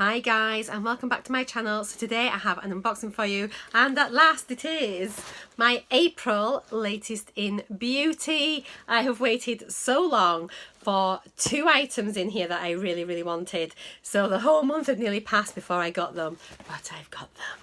Hi guys, and welcome back to my channel. So today I have an unboxing for you, and at last it is my April latest in beauty. I have waited so long for two items in here that I really wanted, so the whole month had nearly passed before I got them, but I've got them.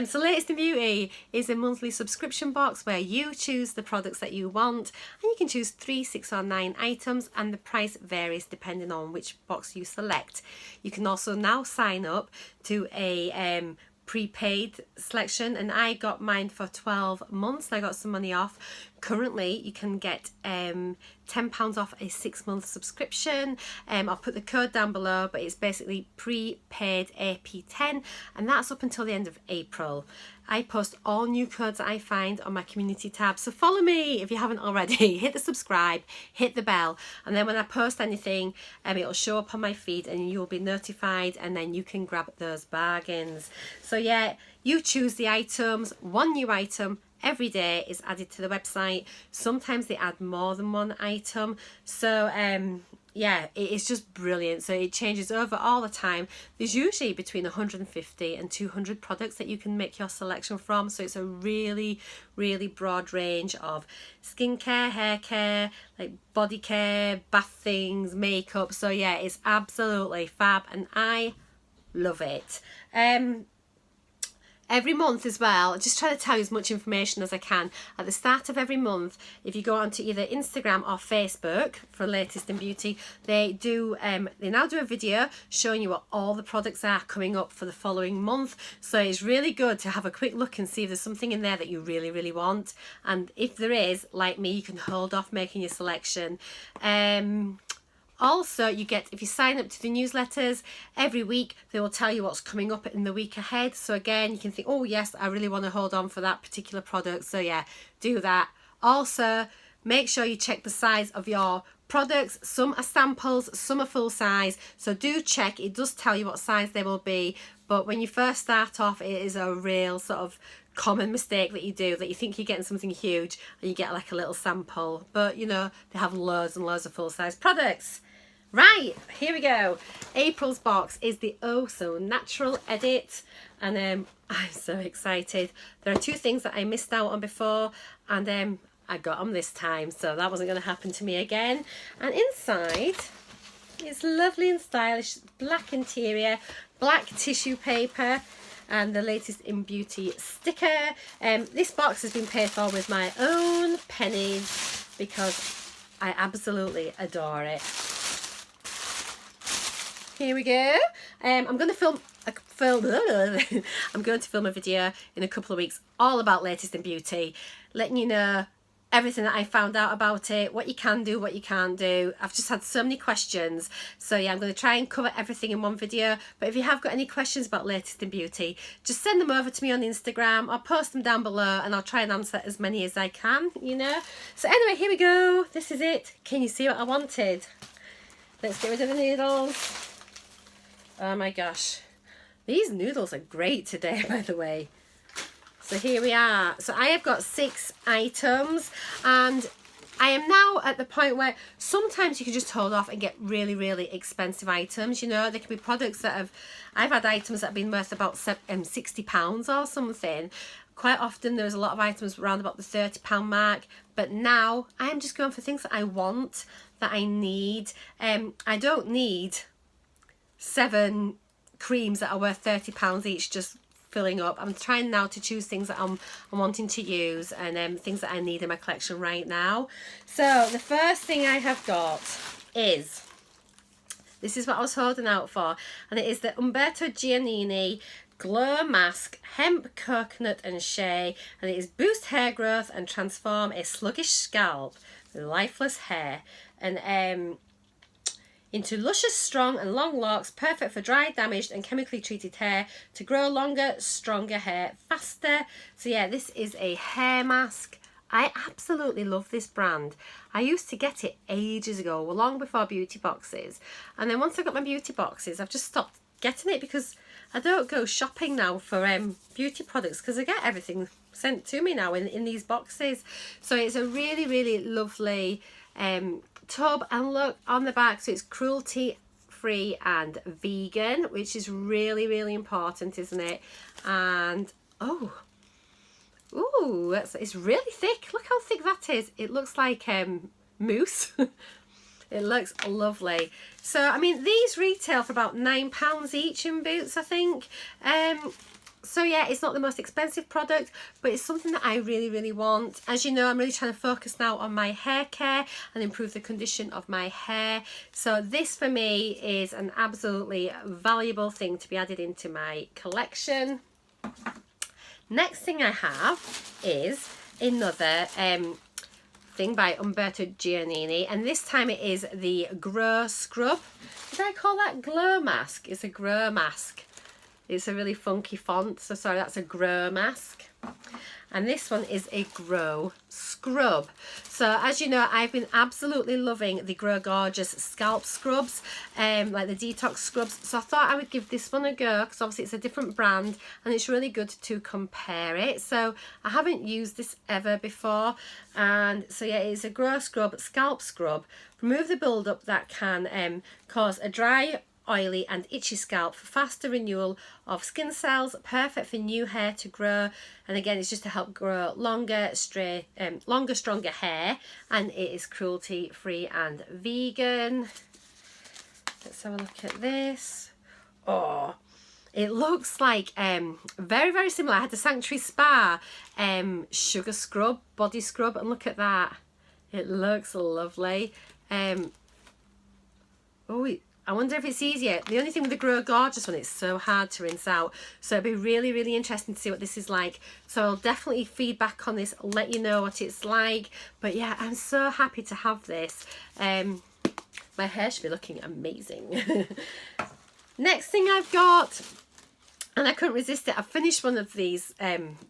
So Latest in Beauty is a monthly subscription box where you choose the products that you want, and you can choose 3, 6 or 9 items, and the price varies depending on which box you select. You can also now sign up to a prepaid selection, and I got mine for 12 months. I got some money off. Currently you can get £10 off a 6-month subscription. I'll put the code down below, but it's basically prepaid AP10, and that's up until the end of April. I post all new codes that I find on my community tab, so follow me if you haven't already. Hit the subscribe, hit the bell, and then when I post anything, it'll show up on my feed and you'll be notified, and then you can grab those bargains. So yeah, you choose the items. One new item every day is added to the website. Sometimes they add more than one item, so yeah, it is just brilliant. So it changes over all the time. There's usually between 150 and 200 products that you can make your selection from, so it's a really broad range of skincare, hair care, like body care, bath things, makeup. So yeah, it's absolutely fab and I love it. Every month as well, just try to tell you as much information as I can. At the start of every month, if you go onto either Instagram or Facebook for Latest in Beauty, they now do a video showing you what all the products are coming up for the following month. So it's really good to have a quick look and see if there's something in there that you really want. And if there is, like me, you can hold off making your selection. Also, you get, if you sign up to the newsletters, every week they will tell you what's coming up in the week ahead. So again, you can think, oh yes, I really want to hold on for that particular product. So yeah, do that. Also, make sure you check the size of your products. Some are samples, some are full size. So do check. It does tell you what size they will be. But when you first start off, it is a real sort of common mistake that you do, that you think you're getting something huge and you get like a little sample. But you know, they have loads and loads of full size products. Right, here we go. April's box is the Oh So Natural edit, and I'm so excited. There are two things that I missed out on before, and I got them this time, so that wasn't going to happen to me again. And inside, it's lovely and stylish, black interior, black tissue paper, and the Latest in Beauty sticker. This box has been paid for with my own pennies because I absolutely adore it. Here we go. I'm going to film a video in a couple of weeks all about Latest in Beauty, letting you know everything that I found out about it, what you can do, what you can't do. I've just had so many questions, so yeah, I'm going to try and cover everything in one video. But if you have got any questions about Latest in Beauty, just send them over to me on Instagram. I'll post them down below and I'll try and answer as many as I can, you know. So anyway, here we go. This is it. Can you see what I wanted? Let's get rid of the noodles. Oh my gosh, these noodles are great today, by the way. So here we are. So I have got 6 items, and I am now at the point where sometimes you can just hold off and get really expensive items. You know, there can be products that I've had items that have been worth about £60 or something. Quite often there's a lot of items around about the £30 mark, but now I'm just going for things that I want, that I need. I don't need 7 creams that are worth £30 each just filling up. I'm trying now to choose things that I'm wanting to use, and things that I need in my collection right now. So the first thing I have got is, this is what I was holding out for, and it is the Umberto Giannini Glow Mask Hemp, Coconut and Shea, and it is boost hair growth and transform a sluggish scalp with lifeless hair, and into luscious, strong and long locks, perfect for dry, damaged and chemically treated hair to grow longer, stronger hair faster. So yeah, this is a hair mask. I absolutely love this brand. I used to get it ages ago, long before beauty boxes. And then once I got my beauty boxes, I've just stopped getting it because I don't go shopping now for beauty products, because I get everything sent to me now in these boxes. So it's a really lovely tub, and look on the back, so it's cruelty free and vegan, which is really, really important, isn't it? And oh, ooh, it's really thick. Look how thick that is. It looks like mousse. It looks lovely. So I mean, these retail for about £9 each in Boots, I think. So yeah, it's not the most expensive product, but it's something that I really, really want. As you know, I'm really trying to focus now on my hair care and improve the condition of my hair. So this for me is an absolutely valuable thing to be added into my collection. Next thing I have is another thing by Umberto Giannini, and this time it is the Grow Scrub. Did I call that Glow Mask? It's a Grow Mask. It's a really funky font, so sorry, that's a Grow Mask. And this one is a Grow Scrub. So as you know, I've been absolutely loving the Grow Gorgeous scalp scrubs, like the detox scrubs. So I thought I would give this one a go, because obviously it's a different brand and it's really good to compare it. So I haven't used this ever before. And so yeah, it's a Grow Scrub scalp scrub. Remove the buildup that can cause a dry, oily and itchy scalp for faster renewal of skin cells, perfect for new hair to grow. And again, it's just to help grow longer, stronger hair, and it is cruelty free and vegan. Let's have a look at this. Oh, it looks like very, very similar. I had the Sanctuary Spa sugar scrub, body scrub, and look at that. It looks lovely. I wonder if it's easier. The only thing with the Grow Gorgeous one, it's so hard to rinse out. So it'd be really, really interesting to see what this is like. So I'll definitely feedback on this, let you know what it's like. But yeah, I'm so happy to have this. My hair should be looking amazing. Next thing I've got, and I couldn't resist it, I finished one of these,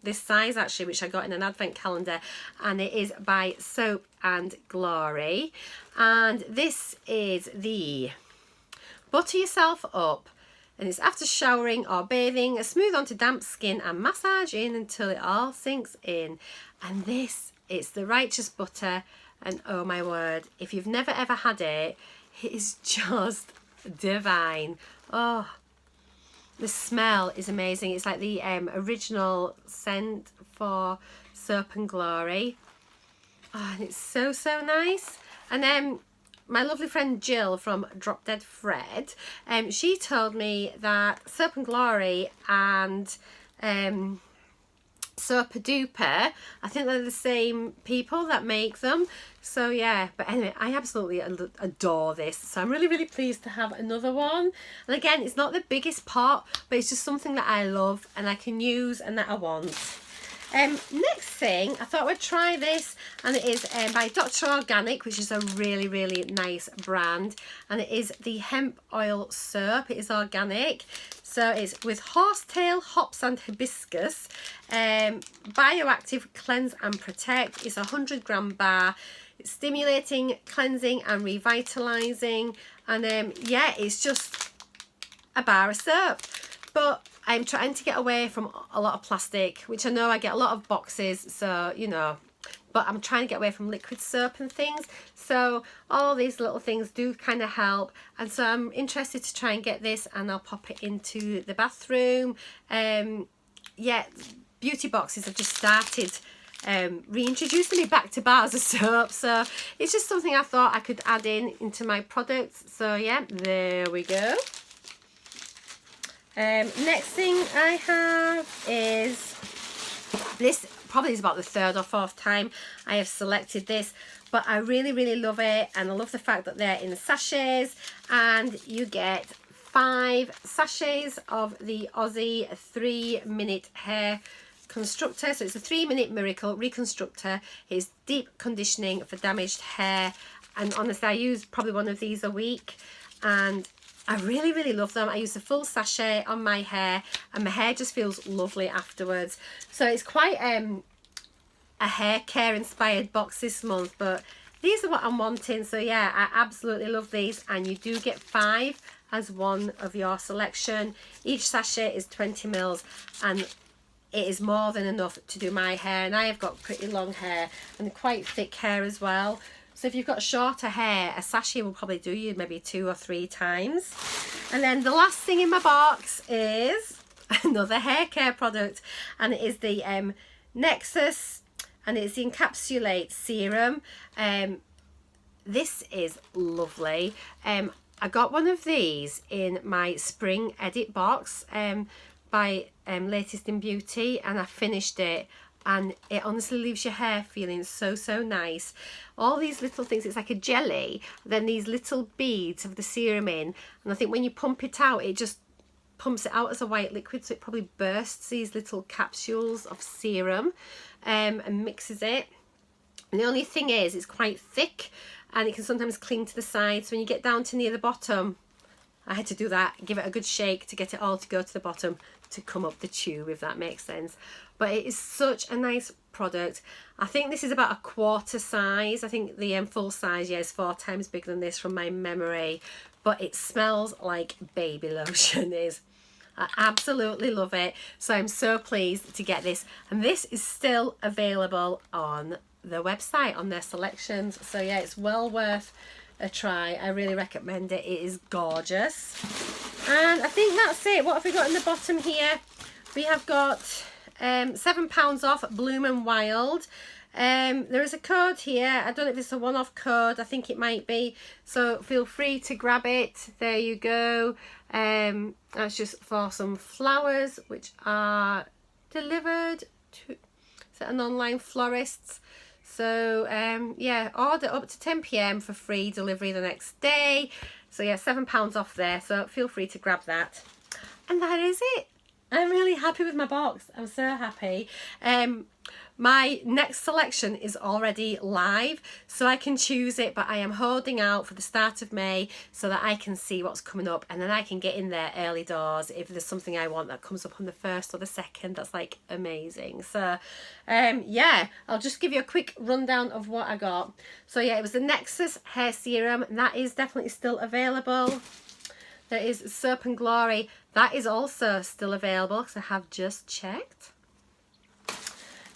this size actually, which I got in an advent calendar, and it is by Soap and Glory. And this is the Butter Yourself Up, and it's after showering or bathing, smooth onto damp skin and massage in until it all sinks in. And this, it's the Righteous Butter, and oh my word, if you've never ever had it, it is just divine. Oh, the smell is amazing. It's like the original scent for Soap and Glory. Oh, and it's so, so nice. And then my lovely friend Jill from Drop Dead Fred, she told me that Soap and Glory and Soap Duper, I think they're the same people that make them. So yeah, but anyway, I absolutely adore this. So I'm really, really pleased to have another one. And again, it's not the biggest pot, but it's just something that I love and I can use and that I want. Next thing, I thought I'd try this, and it is by Dr. Organic, which is a really, really nice brand, and it is the Hemp Oil Syrup. It is organic, so it's with horsetail, hops and hibiscus, bioactive cleanse and protect. It's a 100-gram bar. It's stimulating, cleansing and revitalizing, and yeah, it's just a bar of soap. But I'm trying to get away from a lot of plastic, which I know I get a lot of boxes, so you know, but I'm trying to get away from liquid soap and things. So all these little things do kind of help, and so I'm interested to try and get this, and I'll pop it into the bathroom. Yeah, beauty boxes have just started reintroducing me back to bars of soap, so it's just something I thought I could add into my products. So yeah, there we go. Next thing I have is this. Probably is about the third or fourth time I have selected this, but I really, really love it, and I love the fact that they're in sachets, and you get 5 sachets of the Aussie 3-minute hair constructor. So it's a 3-minute miracle reconstructor. It's deep conditioning for damaged hair, and honestly I use probably one of these a week, and I really, really love them. I use the full sachet on my hair, and my hair just feels lovely afterwards. So it's quite a hair care inspired box this month, but these are what I'm wanting. So yeah, I absolutely love these, and you do get 5 as one of your selection. Each sachet is 20 mils, and it is more than enough to do my hair, and I have got pretty long hair and quite thick hair as well. So if you've got shorter hair, a sachet will probably do you maybe 2 or 3 times. And then the last thing in my box is another hair care product, and it is the Nexus, and it's the Encapsulate Serum. This is lovely. I got one of these in my spring edit box by Latest in Beauty, and I finished it, and it honestly leaves your hair feeling so nice. All these little things, it's like a jelly, then these little beads of the serum in, and I think when you pump it out, it just pumps it out as a white liquid, so it probably bursts these little capsules of serum and mixes it. And the only thing is, it's quite thick and it can sometimes cling to the sides. So when you get down to near the bottom, I had to do that, give it a good shake to get it all to go to the bottom to come up the tube, if that makes sense. But it is such a nice product. I think this is about a quarter size. I think the full size, yeah, is 4 times bigger than this from my memory. But it smells like baby lotion. I absolutely love it. So I'm so pleased to get this. And this is still available on the website, on their selections. So yeah, it's well worth a try. I really recommend it. It is gorgeous. And I think that's it. What have we got in the bottom here? We have got £7 off Bloom and Wild. There is a code here. I don't know if it's a one-off code. I think it might be. So feel free to grab it. There you go. That's just for some flowers, which are delivered to, is that an online florist? So yeah, order up to 10 PM for free delivery the next day. So yeah, £7 off there. So feel free to grab that. And that is it. I'm really happy with my box. I'm so happy. My next selection is already live, so I can choose it, but I am holding out for the start of May so that I can see what's coming up, and then I can get in there early doors if there's something I want that comes up on the 1st or the 2nd. That's like amazing. So yeah, I'll just give you a quick rundown of what I got. So yeah, it was the Nexus hair serum, and that is definitely still available. There is Soap and Glory. That is also still available because I have just checked.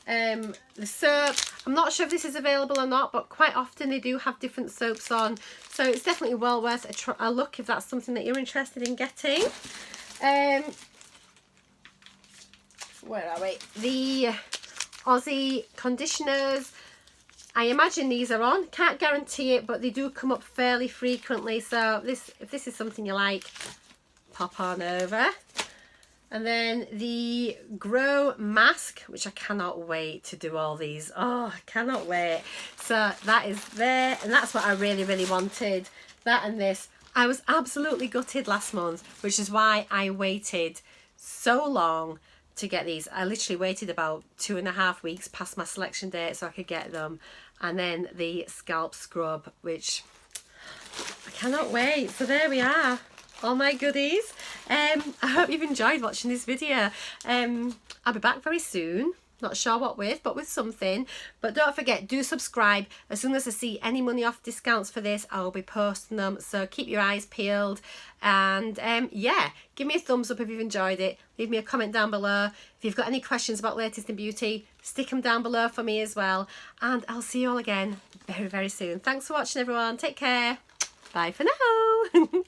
The soap, I'm not sure if this is available or not, but quite often they do have different soaps on. So it's definitely well worth a look if that's something that you're interested in getting. Where are we? The Aussie conditioners. I imagine these are on. Can't guarantee it, but they do come up fairly frequently. So if this is something you like, pop on over. And then the Grow Mask, which I cannot wait to do all these. Oh, I cannot wait. So that is there, and that's what I really wanted. That and this. I was absolutely gutted last month, which is why I waited so long to get these. I literally waited about 2.5 weeks past my selection date so I could get them. And then the scalp scrub, which I cannot wait. So there we are, all my goodies. I hope you've enjoyed watching this video. I'll be back very soon. Not sure what with, but with something. But don't forget, do subscribe. As soon as I see any money off discounts for this, I'll be posting them. So keep your eyes peeled. And yeah, give me a thumbs up if you've enjoyed it. Leave me a comment down below. If you've got any questions about Latest in Beauty, stick them down below for me as well. And I'll see you all again very soon. Thanks for watching, everyone. Take care. Bye for now.